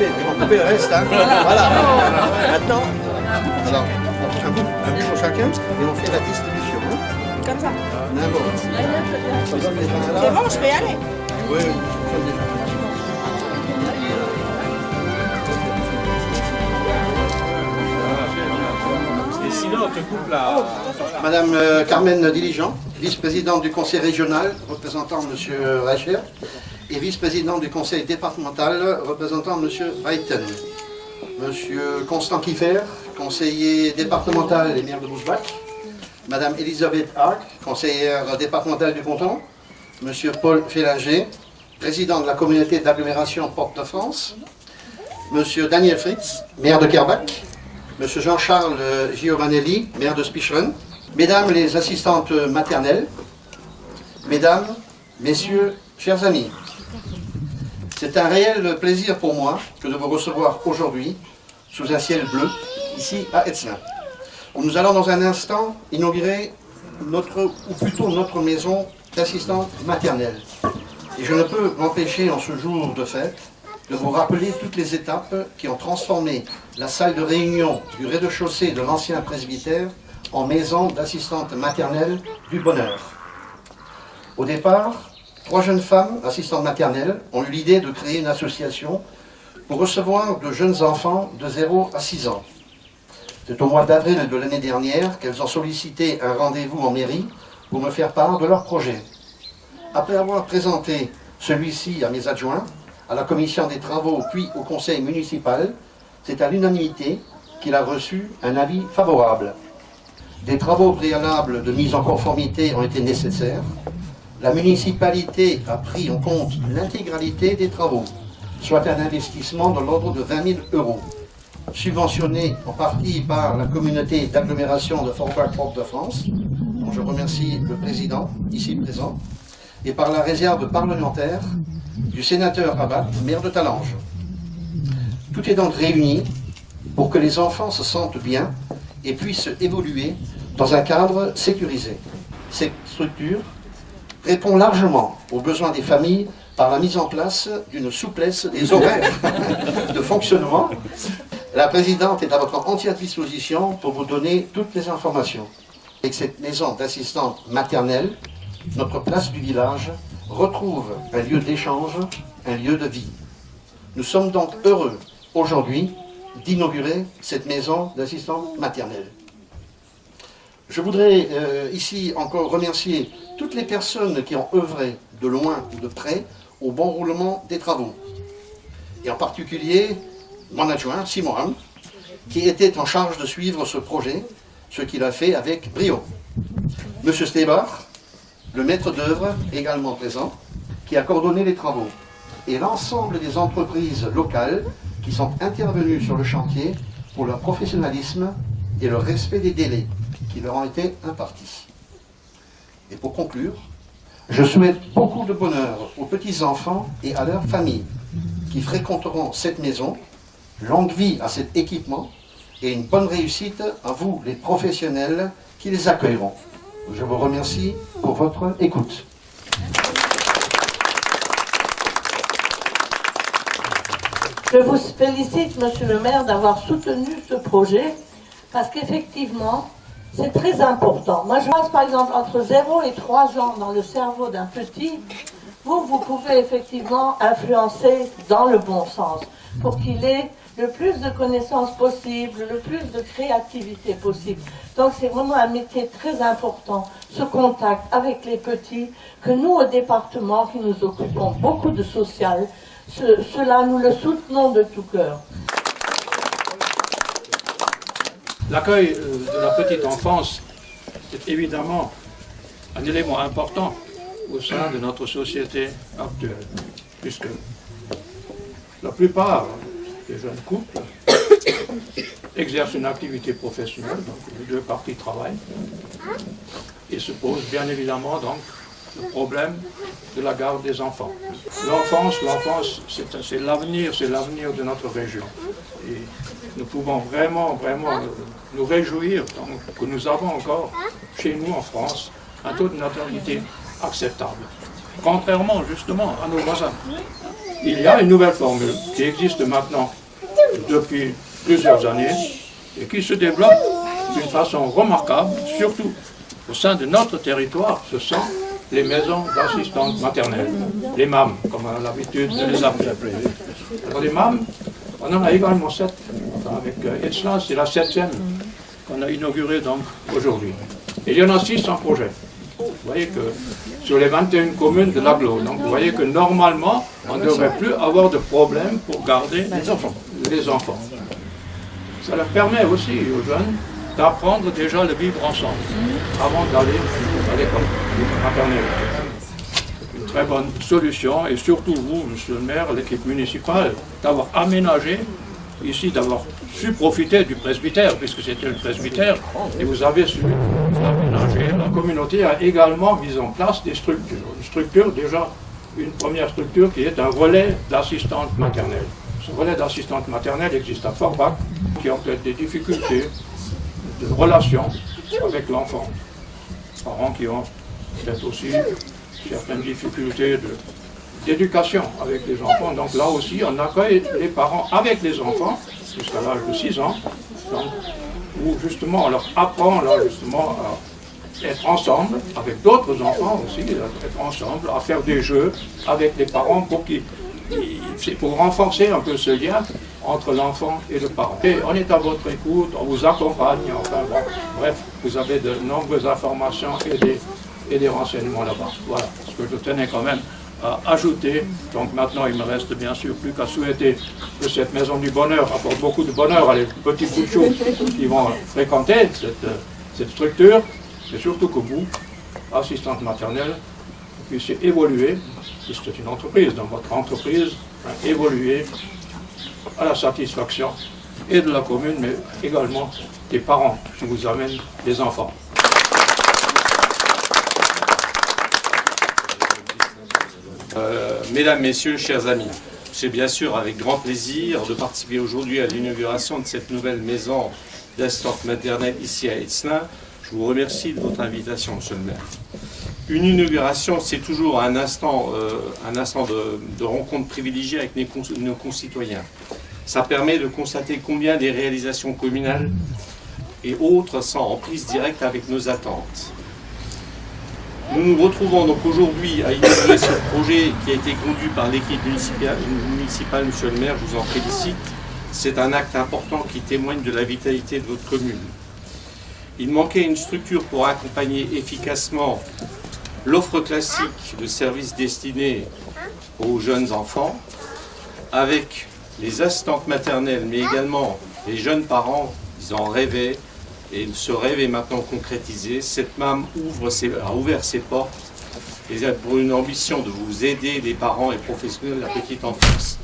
Ils vont couper le reste, hein. Voilà. Maintenant, alors, un bout pour chacun, et on fait la distribution. Hein. Comme ça. N'importe. C'est bon, je peux y aller. Oui, oui. Et sinon, tu coupes là. Madame Carmen Diligent, vice-présidente du conseil régional, représentant M. Reicher, et vice-présidente du conseil départemental, représentant M. Weiten. M. Constant Kiffer, conseiller départemental et maire de Bousbach. Madame Elisabeth Haag, conseillère départementale du canton. M. Paul Félinger, président de la communauté d'agglomération Porte-de-France. M. Daniel Fritz, maire de Kerbach. M. Jean-Charles Giovanelli, maire de Spicheren. Mesdames les assistantes maternelles, Mesdames, Messieurs, chers amis, c'est un réel plaisir pour moi que de vous recevoir aujourd'hui sous un ciel bleu, ici à Etzlin, où nous allons dans un instant inaugurer notre maison d'assistante maternelle. Et je ne peux m'empêcher en ce jour de fête de vous rappeler toutes les étapes qui ont transformé la salle de réunion du rez-de-chaussée de l'ancien presbytère en maison d'assistante maternelle du bonheur. Au départ, 3 jeunes femmes assistantes maternelles ont eu l'idée de créer une association pour recevoir de jeunes enfants de 0 à 6 ans. C'est au mois d'avril de l'année dernière qu'elles ont sollicité un rendez-vous en mairie pour me faire part de leur projet. Après avoir présenté celui-ci à mes adjoints, à la commission des travaux puis au conseil municipal, c'est à l'unanimité qu'il a reçu un avis favorable. Des travaux préalables de mise en conformité ont été nécessaires. La municipalité a pris en compte l'intégralité des travaux, soit un investissement de l'ordre de 20 000 €, subventionné en partie par la communauté d'agglomération de Forbach-Porte-de-France, dont je remercie le président, ici présent, et par la réserve parlementaire du sénateur Abad, maire de Talange. Tout est donc réuni pour que les enfants se sentent bien et puissent évoluer dans un cadre sécurisé. Cette structure répond largement aux besoins des familles par la mise en place d'une souplesse des horaires de fonctionnement. La présidente est à votre entière disposition pour vous donner toutes les informations. Avec cette maison d'assistante maternelle, notre place du village retrouve un lieu d'échange, un lieu de vie. Nous sommes donc heureux aujourd'hui d'inaugurer cette maison d'assistante maternelle. Je voudrais ici encore remercier toutes les personnes qui ont œuvré de loin ou de près au bon roulement des travaux. Et en particulier mon adjoint, Simon, qui était en charge de suivre ce projet, ce qu'il a fait avec brio. Monsieur Stebar, le maître d'œuvre également présent, qui a coordonné les travaux. Et l'ensemble des entreprises locales qui sont intervenues sur le chantier pour leur professionnalisme et le respect des délais qui leur ont été impartis. Et pour conclure, je souhaite beaucoup de bonheur aux petits-enfants et à leurs familles qui fréquenteront cette maison, longue vie à cet équipement et une bonne réussite à vous, les professionnels qui les accueilleront. Je vous remercie pour votre écoute. Je vous félicite, monsieur le maire, d'avoir soutenu ce projet, parce qu'effectivement, c'est très important. Moi, je pense, par exemple, entre 0 et 3 ans dans le cerveau d'un petit, vous pouvez effectivement influencer dans le bon sens, pour qu'il ait le plus de connaissances possible, le plus de créativité possible. Donc, c'est vraiment un métier très important, ce contact avec les petits, que nous, au département, qui nous occupons beaucoup de social, cela, nous le soutenons de tout cœur. L'accueil de la petite enfance est évidemment un élément important au sein de notre société actuelle, puisque la plupart des jeunes couples exercent une activité professionnelle, donc les deux parties travaillent, et se pose bien évidemment donc le problème de la garde des enfants. L'enfance, c'est l'avenir de notre région. Et nous pouvons vraiment nous réjouir donc, que nous avons encore chez nous en France un taux de natalité acceptable, contrairement justement à nos voisins. il y a une nouvelle formule qui existe maintenant depuis plusieurs années et qui se développe d'une façon remarquable, surtout au sein de notre territoire. Ce sont les maisons d'assistantes maternelles, les MAM, comme on a l'habitude de les appeler. Alors les MAM, on en a également 7. Enfin, avec Etzla, c'est la 7e qu'on a inaugurée donc aujourd'hui. Et il y en a 6 en projet. Vous voyez que sur les 21 communes de l'Agglo, donc vous voyez que normalement, on ne devrait plus avoir de problème pour garder les enfants. Ça leur permet aussi aux jeunes d'apprendre déjà le vivre ensemble avant d'aller à l'école maternelle. Une très bonne solution et surtout vous, monsieur le maire, l'équipe municipale, d'avoir aménagé ici, d'avoir su profiter du presbytère, puisque c'était le presbytère, et vous avez su aménager. La communauté a également mis en place des structures. Une structure, déjà, une première structure qui est un relais d'assistante maternelle. Ce relais d'assistante maternelle existe à Forbach, qui ont peut-être des difficultés de relation avec l'enfant. Parents qui ont peut-être aussi certaines difficultés d'éducation avec les enfants. Donc là aussi, on accueille les parents avec les enfants jusqu'à l'âge de 6 ans, donc, où justement on leur apprend là, justement, à être ensemble avec d'autres enfants aussi, à être ensemble, à faire des jeux avec les parents pour renforcer un peu ce lien entre l'enfant et le parent. Et on est à votre écoute, on vous accompagne, enfin bon, bref, vous avez de nombreuses informations et des renseignements là-bas. Voilà ce que je tenais quand même à ajouter. Donc maintenant, il me reste bien sûr plus qu'à souhaiter que cette maison du bonheur apporte beaucoup de bonheur à les petits bouchons qui vont fréquenter cette structure, et surtout que vous, assistante maternelle, puissiez évoluer, puisque c'est une entreprise, dans votre entreprise, évoluer à la satisfaction et de la commune, mais également des parents qui vous amènent des enfants. Mesdames, Messieurs, chers amis, c'est bien sûr avec grand plaisir de participer aujourd'hui à l'inauguration de cette nouvelle maison d'assistante maternelle ici à Etzelin. Je vous remercie de votre invitation, monsieur le maire. Une inauguration, c'est toujours un instant de rencontre privilégiée avec nos concitoyens. Ça permet de constater combien les réalisations communales et autres sont en prise directe avec nos attentes. Nous nous retrouvons donc aujourd'hui à inaugurer ce projet qui a été conduit par l'équipe municipale, monsieur le maire, je vous en félicite. C'est un acte important qui témoigne de la vitalité de votre commune. Il manquait une structure pour accompagner efficacement l'offre classique de services destinés aux jeunes enfants, avec les assistantes maternelles, mais également les jeunes parents, ils en rêvaient, et ce rêve est maintenant concrétisé. Cette MAM a ouvert ses portes et pour une ambition de vous aider, les parents et professionnels de la petite enfance.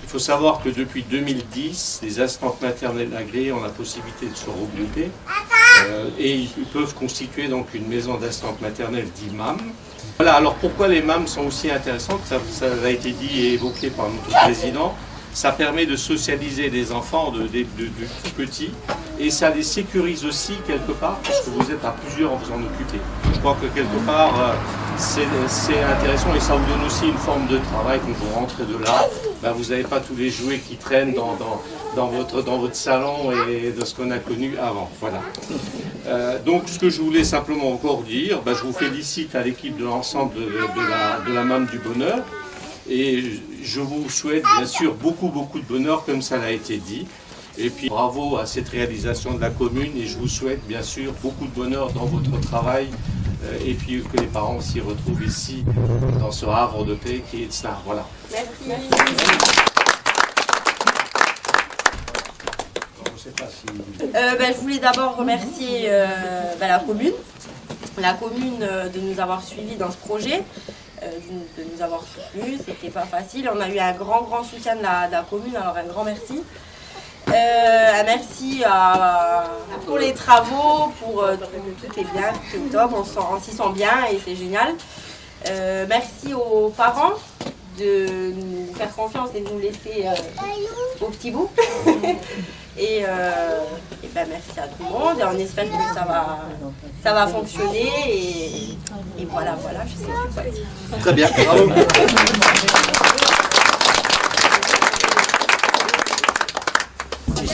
Il faut savoir que depuis 2010, les assistantes maternelles agréées ont la possibilité de se regrouper et ils peuvent constituer donc une maison d'assistantes maternelles dit MAM. Voilà, alors pourquoi les MAM sont aussi intéressantes, ça a été dit et évoqué par notre président. Ça permet de socialiser les enfants de tout petits et ça les sécurise aussi quelque part parce que vous êtes à plusieurs en vous en occuper. Je crois que quelque part c'est intéressant et ça vous donne aussi une forme de travail quand vous rentrez de là. Ben, vous n'avez pas tous les jouets qui traînent dans votre salon et de ce qu'on a connu avant. Voilà. Donc ce que je voulais simplement encore dire, ben, je vous félicite à l'équipe de l'ensemble de la MAM du bonheur. Et je vous souhaite bien sûr beaucoup de bonheur comme ça l'a été dit. Et puis bravo à cette réalisation de la commune et je vous souhaite bien sûr beaucoup de bonheur dans votre travail et puis que les parents s'y retrouvent ici dans ce havre de paix qui est ça. Voilà. Merci. Je voulais d'abord remercier la commune de nous avoir suivis dans ce projet. De nous avoir soutenus, c'était pas facile. On a eu un grand soutien de la commune, alors un grand merci. Un merci pour les travaux, pour tout est bien, tout est top, on s'y sent bien et c'est génial. Merci aux parents de nous faire confiance et de nous laisser au petit bout. Et merci à tout le monde et on espère que ça va fonctionner et voilà, je sais plus quoi dire. Très bien, bravo.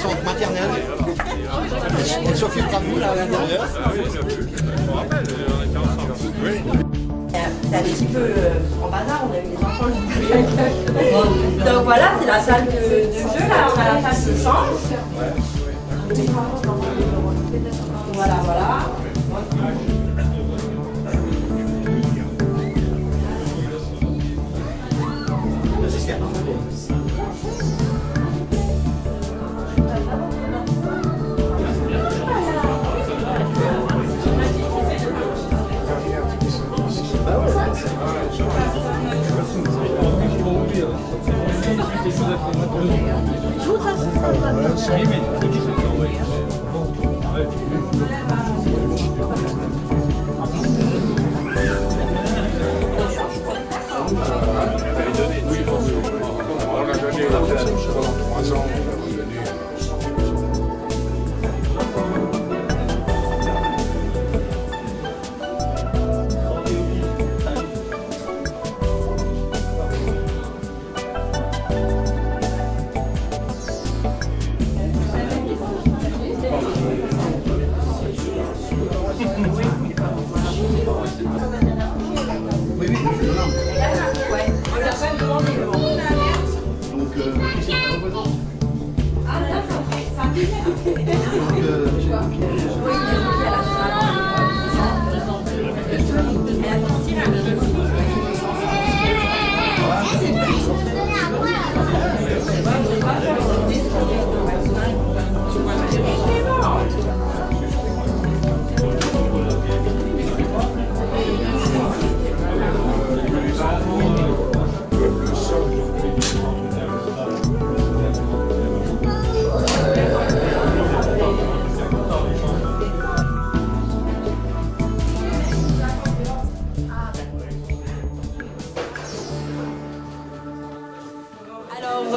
assistante maternelle. Elle s'occupera de vous là à l'intérieur. C'est un petit peu en bazar, on a eu des enfants jusqu'à 5 heures. Donc voilà, c'est la salle de jeu, là on a la salle de change. Voilà, voilà.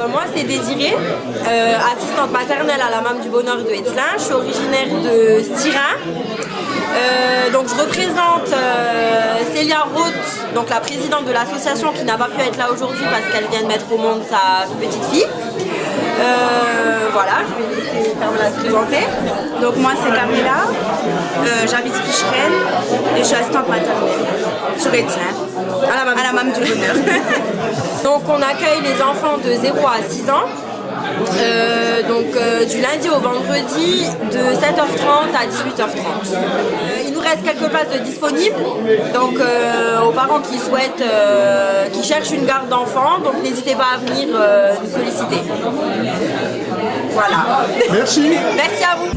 Moi c'est Désirée, assistante maternelle à la MAM du Bonheur de Hetzlin. Je suis originaire de Styrin. Donc je représente Célia Roth, donc la présidente de l'association qui n'a pas pu être là aujourd'hui parce qu'elle vient de mettre au monde sa petite fille. Voilà, je vais laisser Carmela se présenter. Donc moi c'est Carmela, j'habite Picheren et je suis assistante maternelle sur Hetzlin, à la MAM du Bonheur. Donc on accueille les enfants de 0 à 6 ans, du lundi au vendredi de 7h30 à 18h30. Il nous reste quelques places de disponibles, donc aux parents qui souhaitent, qui cherchent une garde d'enfants, donc n'hésitez pas à venir nous solliciter. Voilà. Merci. Merci à vous.